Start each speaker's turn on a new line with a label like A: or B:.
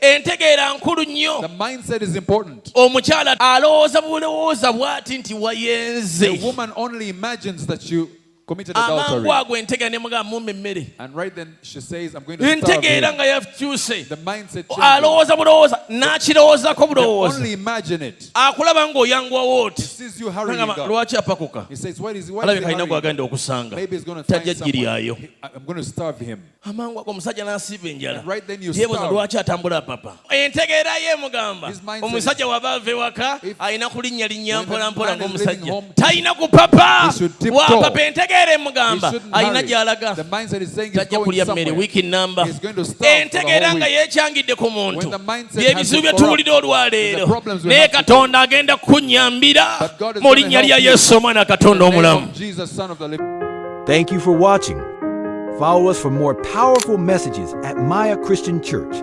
A: entegeera nkulu nnyo.
B: The mindset is important.
A: Omukyala alowooza bulowooza bw'ati nti wayenze.
B: The woman only imagines that you committed adultery.
A: Amangu ago entegeera ne mugamba mumpe emmere.
B: And right then she says, I'm going to starve him.
A: Entegeera nga yakyuse.
B: The mindset changes.
A: Alowooza bulowooza n'akirowoozako bulowooza.
B: Only imagine it.
A: Akulaba ng'oyanguwawo oti.
B: He sees you hurrying up.
A: Lwaki apakuka?
B: He says, why is he
A: Alabika alina
B: hurrying?
A: gwagenda okusanga.
B: Maybe he's going to find
A: Tajja giryayo.
B: someone. I'm going to starve him.
A: Amangu ago omusajja n'asiiba enjala.
B: And right then you
A: Yeebuuza
B: starve.
A: lwaki atambula papa. Entegeera ye mugamba.
B: His mindset
A: Omusajja waba ava ewaka alina kulinnya
B: when the
A: mpola
B: man is leaving
A: ng'omusajja.
B: home,
A: Talina kupapa.
B: he should tiptoe.
A: Wa papa entegeera
B: He
A: emugamba.
B: shouldn't
A: Alina
B: hurry.
A: gy'alaga.
B: The mindset is saying he's
A: Tajja
B: going
A: kulya mmere
B: somewhere.
A: wiiki nnamba.
B: He's going to starve for the
A: Entegeera
B: whole
A: nga
B: week.
A: yeekyangidde ku muntu.
B: When the mindset
A: Byebizibu
B: has
A: bye
B: been corrupt,
A: tuwulira olwaleero.
B: the problems we
A: Naye
B: have today.
A: Katonda agenda kunnyambira
B: But God is
A: mu
B: going to
A: linnya lya
B: help you.
A: Yesu omwana Katonda
B: In the name
A: omulamu.
B: of Jesus, Son of the living.
C: Thank you for watching. Follow us for more powerful messages at Maya Christian Church.